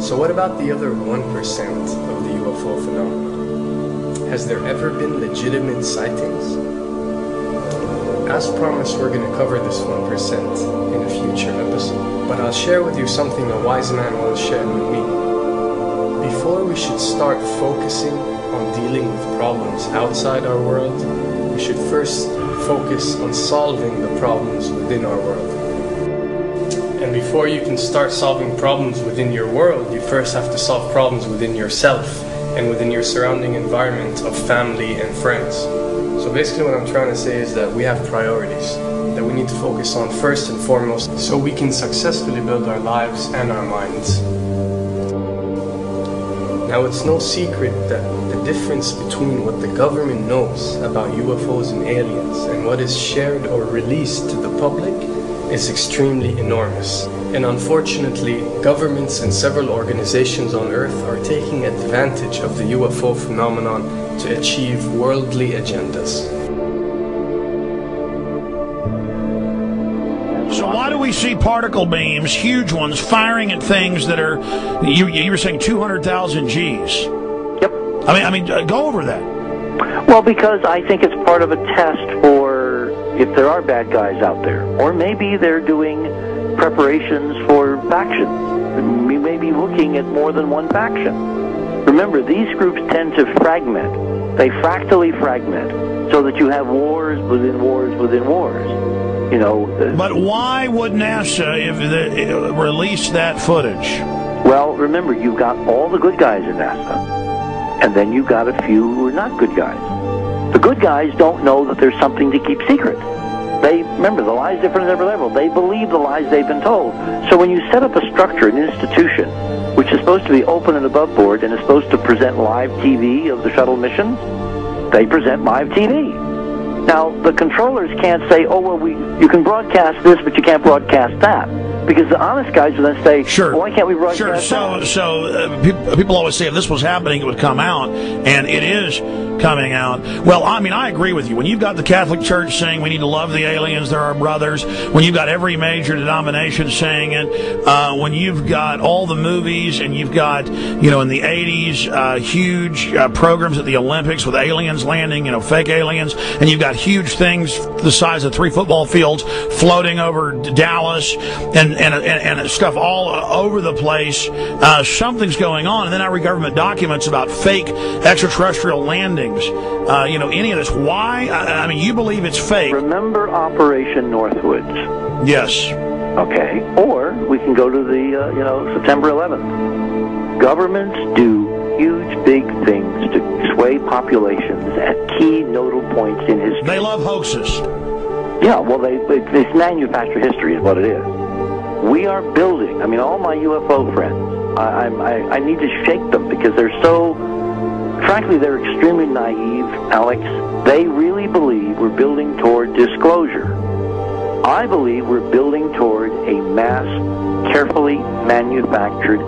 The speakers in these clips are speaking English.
So what about the other 1% of the UFO phenomenon? Has there ever been legitimate sightings? As promised, we're going to cover this 1% in a future episode, but I'll share with you something a wise man once shared with me. Before we should start focusing on dealing with problems outside our world, we should first focus on solving the problems within our world. And before you can start solving problems within your world, you first have to solve problems within yourself and within your surrounding environment of family and friends. So basically what I'm trying to say is that we have priorities that we need to focus on first and foremost so we can successfully build our lives and our minds. Now, it's no secret that the difference between what the government knows about UFOs and aliens and what is shared or released to the public is extremely enormous. And unfortunately, governments and several organizations on Earth are taking advantage of the UFO phenomenon to achieve worldly agendas. So why do we see particle beams, huge ones, firing at things that are, you were saying 200,000 Gs? Yep. I mean, go over that. Well, because I think it's part of a test for if there are bad guys out there. Or maybe they're doing preparations for factions. We may be looking at more than one faction. Remember, these groups tend to fragment. They fractally fragment so that you have wars within wars within wars. You know. But why would NASA release that footage? Well, remember, you've got all the good guys in NASA, and then you've got a few who are not good guys. The good guys don't know that there's something to keep secret. They, remember, the lie's different at every level. They believe the lies they've been told. So when you set up a structure, an institution, which is supposed to be open and above board and is supposed to present live TV of the shuttle missions, they present live TV. Now, the controllers can't say, oh, well, you can broadcast this, but you can't broadcast that. Because the honest guys will then say, sure. Well, why can't we broadcast that? So people always say if this was happening, it would come out, and it is coming out. Well, I mean, I agree with you. When you've got the Catholic Church saying we need to love the aliens, they're our brothers, when you've got every major denomination saying it, when you've got all the movies, and you've got, you know, in the 80s, huge programs at the Olympics with aliens landing, you know, fake aliens, and you've got huge things the size of 3 football fields floating over Dallas, and stuff all over the place. Something's going on, and then I read government documents about fake extraterrestrial landings. You know, any of this. Why? I mean, you believe it's fake. Remember Operation Northwoods? Yes. Okay. Or we can go to the, September 11th. Governments do huge, big things to sway populations at key nodal points in history. They love hoaxes. Yeah, well, it's manufactured history is what it is. We are building, I mean, all my UFO friends, I need to shake them because they're so, frankly, they're extremely naive, Alex. They really believe we're building toward disclosure. I believe we're building toward a mass, carefully manufactured,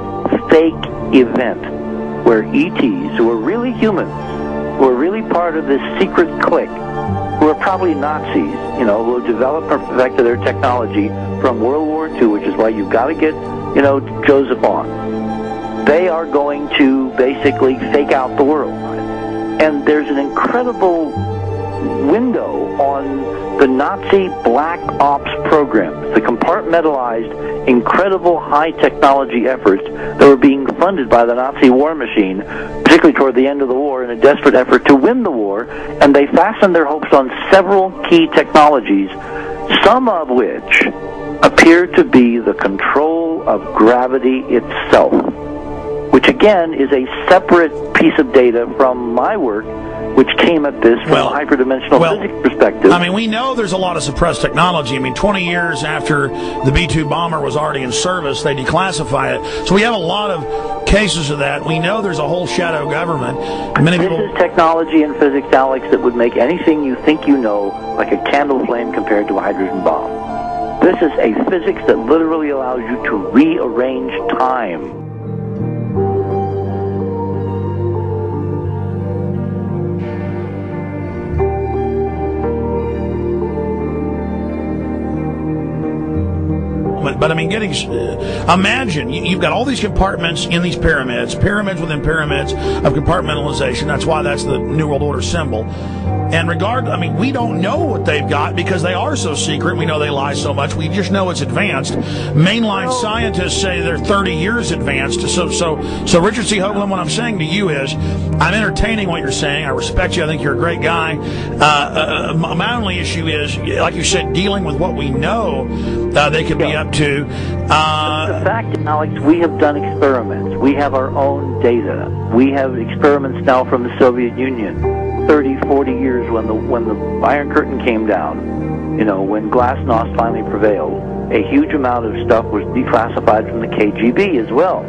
fake event where ETs, who are really humans, who are really part of this secret clique, who are probably Nazis, you know, who have developed or perfected their technology from World War II, which is why you've got to get, you know, Joseph on. They are going to basically fake out the world. And there's an incredible window on the Nazi black ops programs, the compartmentalized, incredible high technology efforts that were being funded by the Nazi war machine, particularly toward the end of the war, in a desperate effort to win the war, and they fastened their hopes on several key technologies, some of which appear to be the control of gravity itself, which again is a separate piece of data from my work, which came at this from a hyperdimensional physics perspective. I mean, we know there's a lot of suppressed technology. I mean, 20 years after the B-2 bomber was already in service, they declassify it. So we have a lot of cases of that. We know there's a whole shadow government. This is technology and physics, Alex, that would make anything you think you know like a candle flame compared to a hydrogen bomb. This is a physics that literally allows you to rearrange time. that. But I mean, imagine you've got all these compartments in these pyramids within pyramids of compartmentalization. That's why that's the New World Order symbol. And we don't know what they've got because they are so secret. We know they lie so much. We just know it's advanced. Mainline scientists say they're 30 years advanced. So Richard C. Hoagland, what I'm saying to you is, I'm entertaining what you're saying. I respect you. I think you're a great guy. My only issue is, like you said, dealing with what we know they could be up to. The fact, Alex, we have done experiments. We have our own data. We have experiments now from the Soviet Union. 30, 40 years when the Iron Curtain came down, when Glasnost finally prevailed, a huge amount of stuff was declassified from the KGB as well.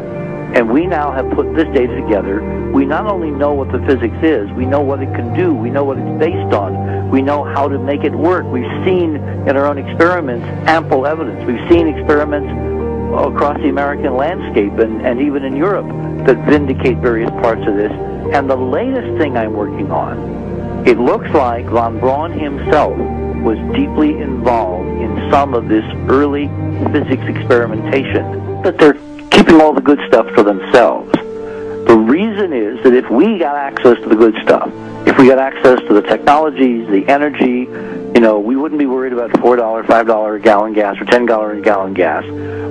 And we now have put this data together. We not only know what the physics is, we know what it can do, we know what it's based on, we know how to make it work. We've seen in our own experiments ample evidence. We've seen experiments across the American landscape and even in Europe that vindicate various parts of this. And the latest thing I'm working on, it looks like von Braun himself was deeply involved in some of this early physics experimentation, but they're keeping all the good stuff for themselves. The reason is that if we got access to the good stuff, if we got access to the technologies, the energy, we wouldn't be worried about $4, $5 a gallon gas or $10 a gallon gas.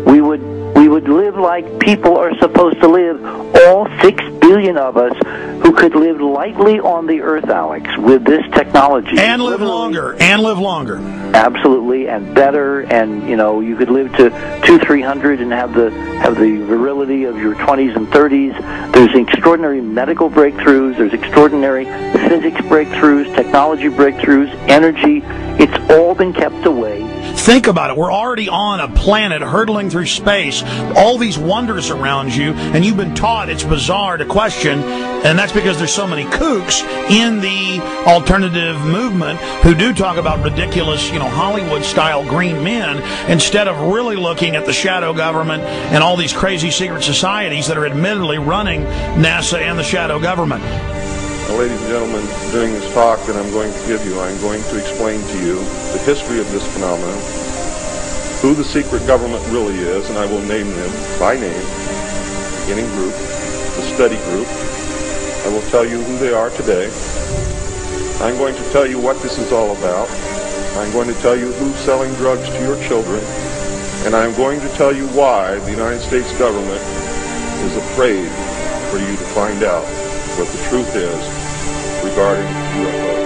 We would live like people are supposed to live, all 6 billion of us who could live lightly on the earth, Alex, with this technology. And live longer. Absolutely, and better, and you could live to 200-300 and have the virility of your 20s and 30s. There's extraordinary medical breakthroughs, there's extraordinary physics breakthroughs, technology breakthroughs, energy. It's all been kept away. Think about it. We're already on a planet hurtling through space, all these wonders around you, and you've been taught it's bizarre to question, and that's because there's so many kooks in the alternative movement who do talk about ridiculous, Hollywood-style green men, instead of really looking at the shadow government and all these crazy secret societies that are admittedly running NASA and the shadow government. Ladies and gentlemen, during this talk that I'm going to give you, I'm going to explain to you the history of this phenomenon, who the secret government really is, and I will name them by name, beginning group, the study group. I will tell you who they are today. I'm going to tell you what this is all about. I'm going to tell you who's selling drugs to your children, and I'm going to tell you why the United States government is afraid for you to find out what the truth is regarding UFOs.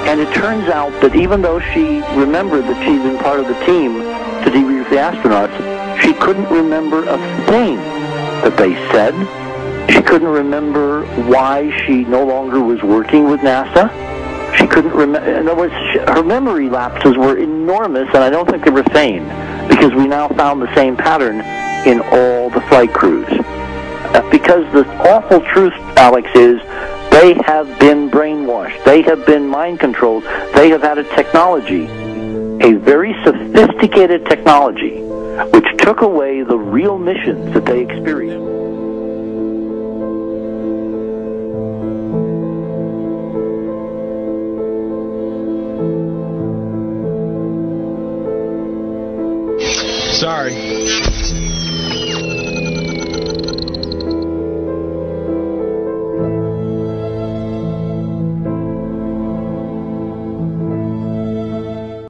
And it turns out that even though she remembered that she'd been part of the team to debrief the astronauts, she couldn't remember a thing that they said. She couldn't remember why she no longer was working with NASA. She couldn't remember. In other words, her memory lapses were enormous, and I don't think they were feigned, because we now found the same pattern in all the flight crews. Because the awful truth, Alex, is they have been brainwashed. They have been mind controlled. They have had a technology, a very sophisticated technology, which took away the real missions that they experienced. Sorry.